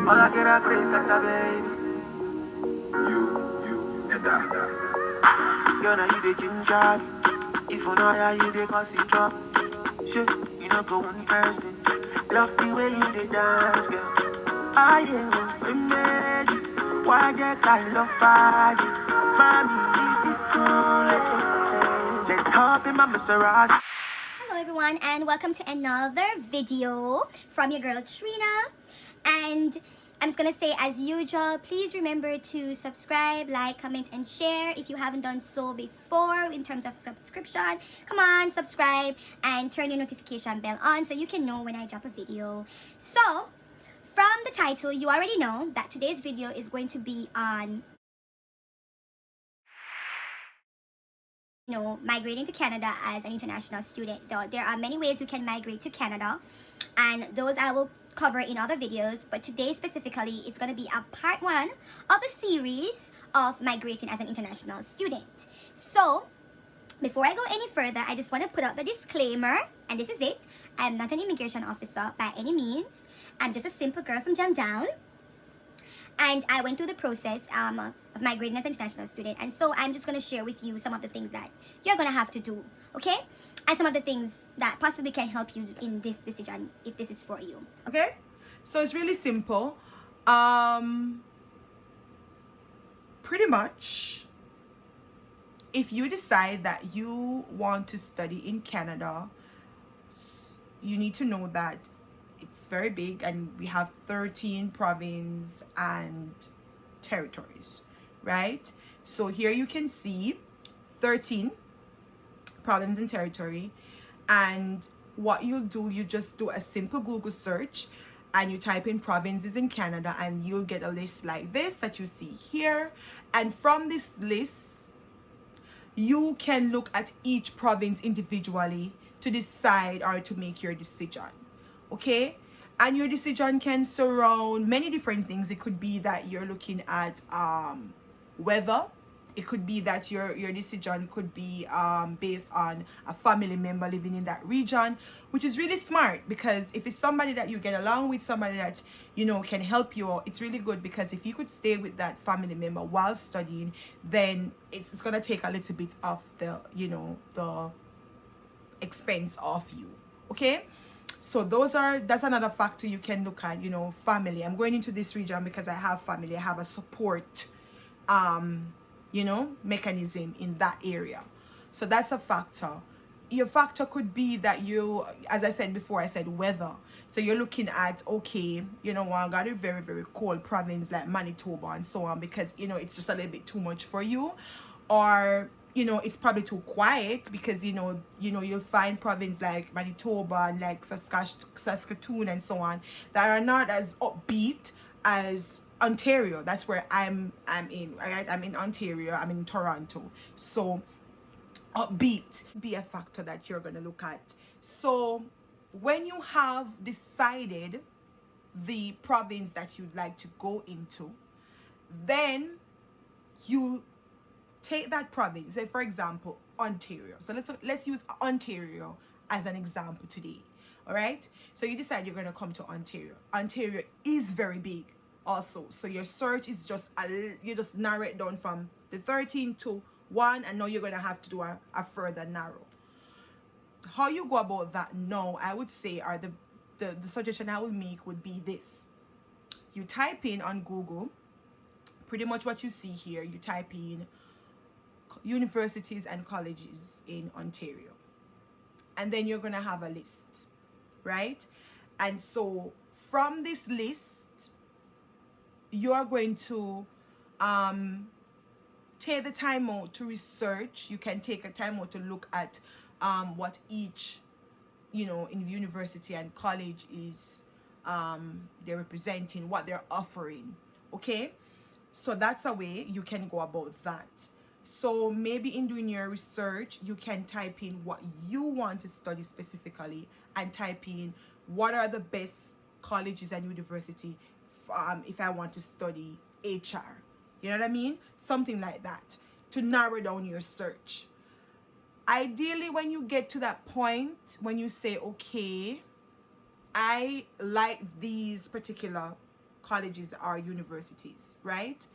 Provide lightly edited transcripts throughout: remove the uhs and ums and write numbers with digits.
All I get a great cat, baby. You, and I. Girl, now you the ginger. If you know how you the cause it drop. Shit, you know go one person. Love the way you the dance, girl. I am a magic. Why you can't love fire? Mommy, keep it cool. Let's hop in my Maserati. Hello everyone and welcome to another video from your girl Trina. And I'm just gonna say, as usual, please remember to subscribe, like, comment and share if you haven't done so before. In terms of subscription, come on, subscribe and turn your notification bell on so you can know when I drop a video. So from the title, you already know that today's video is going to be on migrating to Canada as an international student. There are many ways you can migrate to Canada, and those I will cover in other videos, but today specifically it's going to be a part 1 of the series of migrating as an international student. So before I go any further, I just want to put out the disclaimer, and this is it. I'm not an immigration officer by any means. I'm just a simple girl from Jamdown, and I went through the process of migrating as an international student. And so I'm just going to share with you some of the things that you're going to have to do, okay? And some of the things that possibly can help you in this decision if this is for you. Okay? So it's really simple. Pretty much, if you decide that you want to study in Canada, you need to know that it's very big, and we have 13 provinces and territories, right? So here you can see 13 provinces and territory, and what you'll do, you just do a simple Google search and you type in provinces in Canada, and you'll get a list like this that you see here. And from this list, you can look at each province individually to decide or to make your decision. Okay, and your decision can surround many different things. It could be that you're looking at weather. It could be that your decision could be based on a family member living in that region, which is really smart, because if it's somebody that you get along with, somebody that can help you, it's really good, because if you could stay with that family member while studying, then it's gonna take a little bit of the the expense of you. Okay, so that's another factor you can look at. Family. I'm going into this region because I have family. I have a support mechanism in that area. So that's a factor. Your factor could be that you, as I said before, I said weather. So you're looking at, okay, I got a very, very cold province like Manitoba and so on, because it's just a little bit too much for you. Or it's probably too quiet, because you'll find province like Manitoba and like Saskatoon and so on that are not as upbeat as Ontario. That's where I'm in. All right, I'm in Ontario. I'm in Toronto. So upbeat be a factor that you're going to look at. So when you have decided the province that you'd like to go into, then you take that province. Say for example Ontario. So let's use Ontario as an example today. All right, so you decide you're going to come to Ontario. Ontario is very big also, so your search is just you just narrow it down from the 13 to 1, and now you're going to have to do a further narrow. How you go about that now, I would say, or the suggestion I would make would be this. You type in on Google pretty much what you see here. You type in universities and colleges in Ontario, and then you're going to have a list, right? And so from this list, you're going to take the time out to research. You can take a time out to look at what each in university and college is they're representing, what they're offering. Okay, so that's a way you can go about that. So maybe in doing your research, you can type in what you want to study specifically, and type in what are the best colleges and university if I want to study HR. You know what I mean? Something like that, to narrow down your search. Ideally, when you get to that point, when you say, okay, I like these particular colleges or universities, right?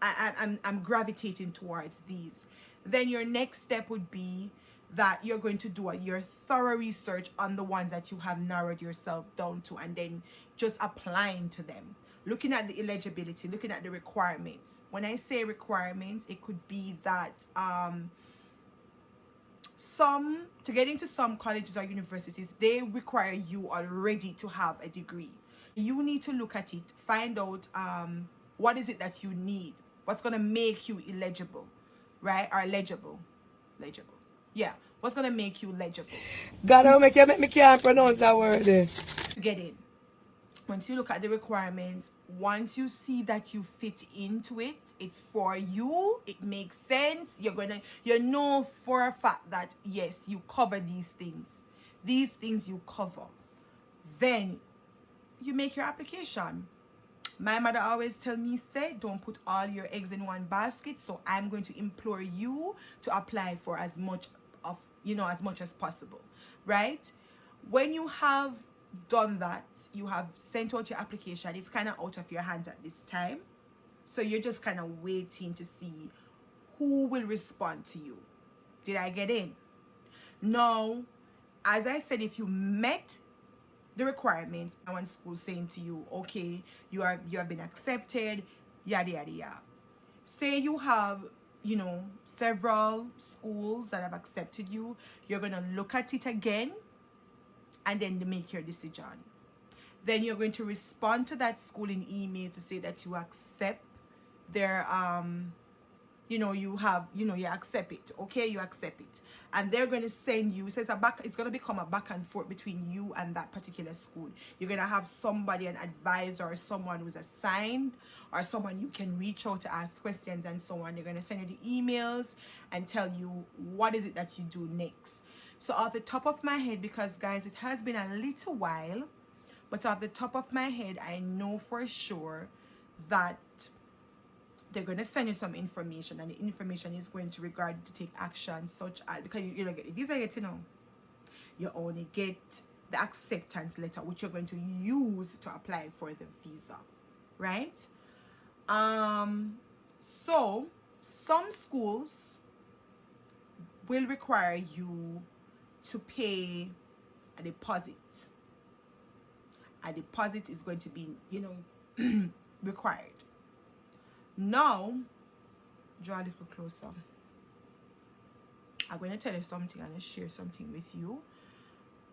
I'm gravitating towards these. Then your next step would be that you're going to do your thorough research on the ones that you have narrowed yourself down to, and then just applying to them, looking at the eligibility, looking at the requirements. When I say requirements, it could be that to get into some colleges or universities, they require you already to have a degree. You need to look at it, find out what is it that you need, what's going to make you eligible, right? Or legible. Yeah, what's going to make you legible God, how make me can't pronounce that word there. to get in. Once you look at the requirements, once you see that you fit into it, it's for you, it makes sense, you know for a fact that yes, you cover these things you cover, then you make your application. My mother always tell me, say, don't put all your eggs in one basket. So I'm going to implore you to apply for as much as possible, right? When you have done that, you have sent out your application, it's kind of out of your hands at this time. So you're just kind of waiting to see who will respond to you. Did I get in? Now, as I said, if you met the requirements, I want school saying to you, okay, you have been accepted, yada yada yada. Say you have several schools that have accepted you, you're gonna look at it again and then make your decision. Then you're going to respond to that school in email to say that you accept their you accept it. Okay, you accept it. And they're going to send you, it's going to become a back and forth between you and that particular school. You're going to have somebody, an advisor, or someone who's assigned, or someone you can reach out to ask questions and so on. They're going to send you the emails and tell you what is it that you do next. So off the top of my head, because guys, it has been a little while, but off the top of my head, I know for sure that they're going to send you some information, and the information is going to regard you to take action, such as, because you don't get the visa yet, you only get the acceptance letter, which you're going to use to apply for the visa, right? So some schools will require you to pay a deposit. A deposit is going to be, required. Now, draw a little closer. I'm going to tell you something and share something with you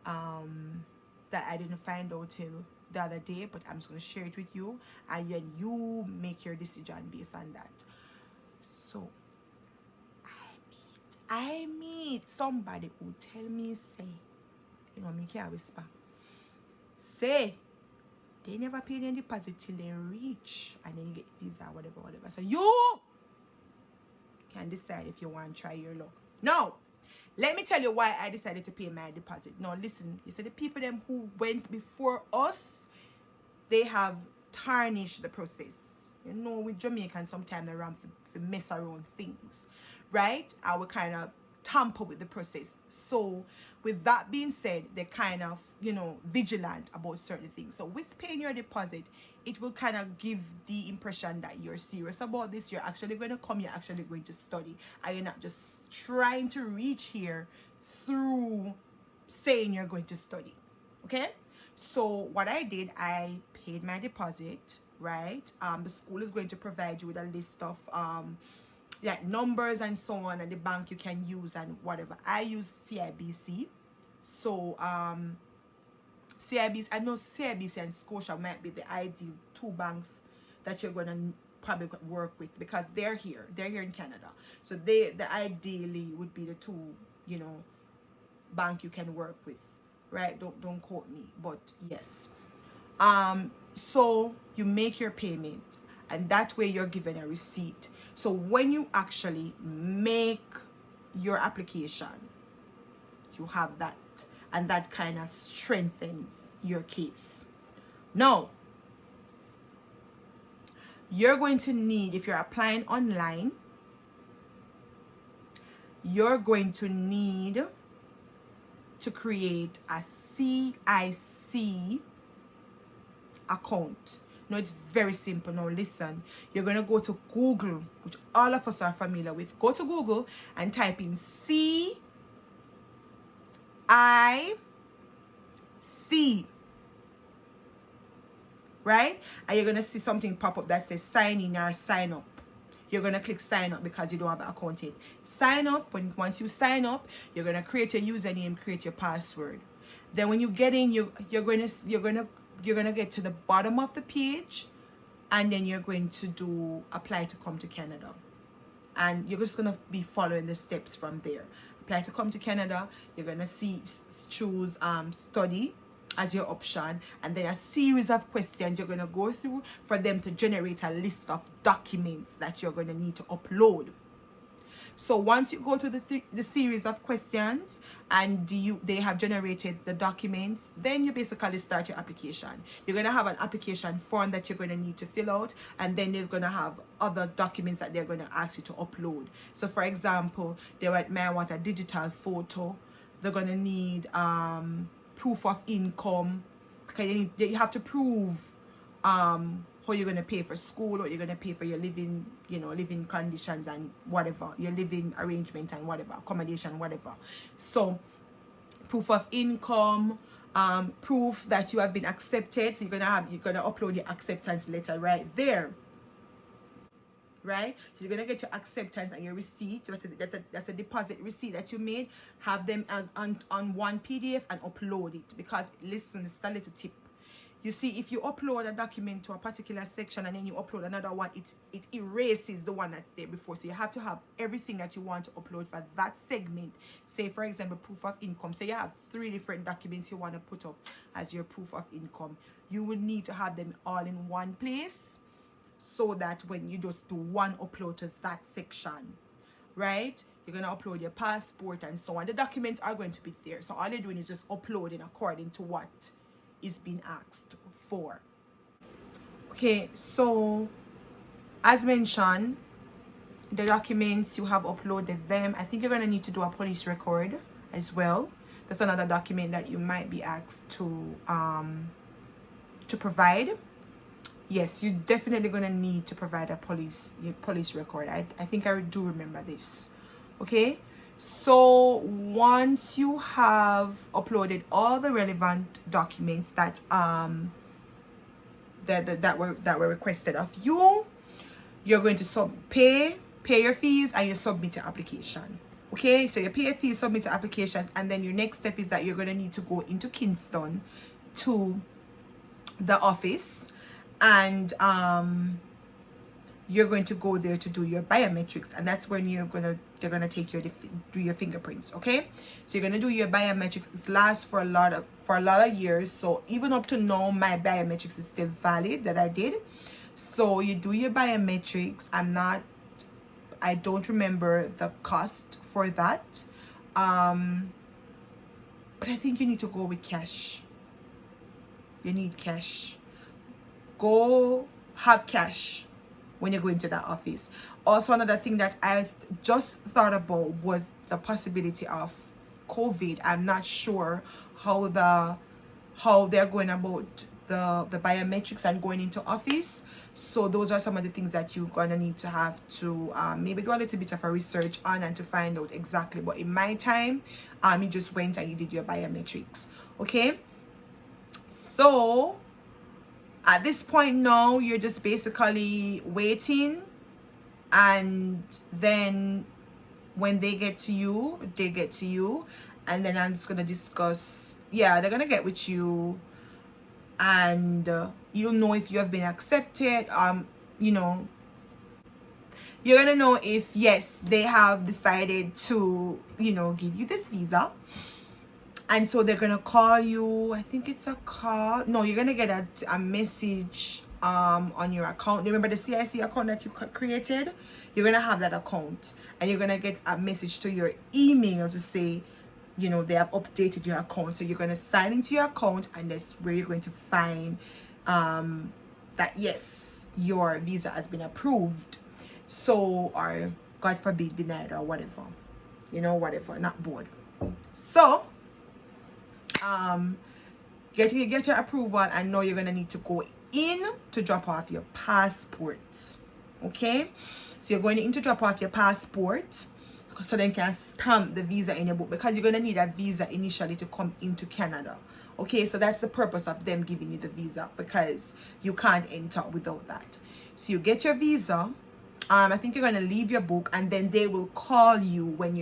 that I didn't find out till the other day, but I'm just going to share it with you, and then you make your decision based on that. So, I meet somebody who tell me, say, me can't whisper, say, they never pay any deposit till they reach, and then you get visa, whatever. So you can decide if you want to try your luck. Now, let me tell you why I decided to pay my deposit. Now, listen, you see, the people them who went before us, they have tarnished the process. With Jamaicans, sometimes they run for mess around things, right? I will kind of tamper with the process. So with that being said, they're kind of vigilant about certain things. So with paying your deposit, it will kind of give the impression that you're serious about this. You're actually going to come, you're actually going to study, and you're not just trying to reach here through saying you're going to study. Okay, so what I did, I paid my deposit, right? The school is going to provide you with a list of numbers and so on, and the bank you can use and whatever. I use CIBC. So CIBC, I know CIBC and Scotia might be the ideal two banks that you're gonna probably work with, because they're here in Canada. So the ideally would be the two bank you can work with, right? Don't quote me, but yes. So you make your payment, and that way you're given a receipt. So when you actually make your application, you have that, and that kind of strengthens your case. Now, you're going to need, if you're applying online, you're going to need to create a CIC account. No, it's very simple. Now listen, you're going to go to Google, which all of us are familiar with. Go to Google and type in CIC, right? And you're going to see something pop up that says sign in or sign up. You're going to click sign up because you don't have an account yet. Sign up. Once you sign up, you're going to create your username, create your password. Then when you get in, you're going to get to the bottom of the page, and then you're going to do apply to come to Canada. And you're just going to be following the steps from there. Apply to come to Canada. You're going to choose study as your option, and then a series of questions you're going to go through for them to generate a list of documents that you're going to need to upload. So once you go through the series of questions and they have generated the documents, then you basically start your application. You're going to have an application form that you're going to need to fill out, and then they're going to have other documents that they're going to ask you to upload. So for example, they may want a digital photo. They're going to need proof of income, because you have to prove how you're going to pay for school, or you're going to pay for your living conditions and whatever, your living arrangement and whatever, accommodation, whatever. So proof of income, proof that you have been accepted. So you're going to upload your acceptance letter right there. Right, so you're gonna get your acceptance and your receipt. That's a deposit receipt that you made. Have them on one PDF and upload it, because listen, it's a little tip. You see, if you upload a document to a particular section and then you upload another one, it erases the one that's there before. So you have to have everything that you want to upload for that segment. Say for example, proof of income. Say you have 3 different documents you want to put up as your proof of income. You would need to have them all in one place, so that when you just do one upload to that section, right, you're going to upload your passport and so on. The documents are going to be there. So all you're doing is just uploading according to what is being asked for. Okay, so as mentioned, the documents, you have uploaded them. I think you're going to need to do a police record as well. That's another document that you might be asked to provide. Yes, you're definitely going to need to provide a police record. I think I do remember this. Okay, so once you have uploaded all the relevant documents that were requested of you, you're going to pay your fees and you submit your application. Okay, so you pay your fees, submit your applications, and then your next step is that you're going to need to go into Kingston to the office. And you're going to go there to do your biometrics, and that's when they're gonna take do your fingerprints. Okay, so you're gonna do your biometrics. It lasts for a lot of years. So even up to now, my biometrics is still valid that I did. So you do your biometrics. I don't remember the cost for that, but I think you need to go with cash. You need cash. Go have cash when you go into that office. Also, another thing that I just thought about was the possibility of COVID. I'm not sure how they're going about the biometrics and going into office. So those are some of the things that you're gonna need to have to maybe do a little bit of a research on and to find out exactly. But in my time, you just went and you did your biometrics. Okay, so at this point now, you're just basically waiting, and then when they get to you, and then I'm just gonna discuss. Yeah, they're gonna get with you, and you'll know if you have been accepted. You're gonna know if yes, they have decided to give you this visa. And so they're gonna call you. I think it's a call. No, you're gonna get a message on your account. Remember the CIC account that you created? You're gonna have that account, and you're gonna get a message to your email to say, they have updated your account. So you're gonna sign into your account, and that's where you're going to find that yes, your visa has been approved. So, or God forbid, denied or whatever. Whatever, not bored. So get your approval, and know you're gonna need to go in to drop off your passport. Okay, so you're going in to drop off your passport so they can stamp the visa in your book, because you're going to need a visa initially to come into Canada. Okay, so that's the purpose of them giving you the visa, because you can't enter without that. So you get your visa. I think you're going to leave your book, and then they will call you when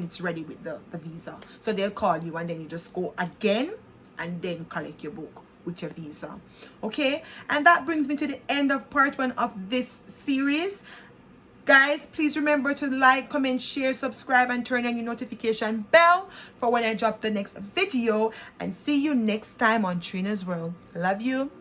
it's ready with the visa. So they'll call you, and then you just go again and then collect your book with your visa. Okay, and that brings me to the end of part 1 of this series. Guys, please remember to like, comment, share, subscribe, and turn on your notification bell for when I drop the next video. And see you next time on Trina's World. Love you.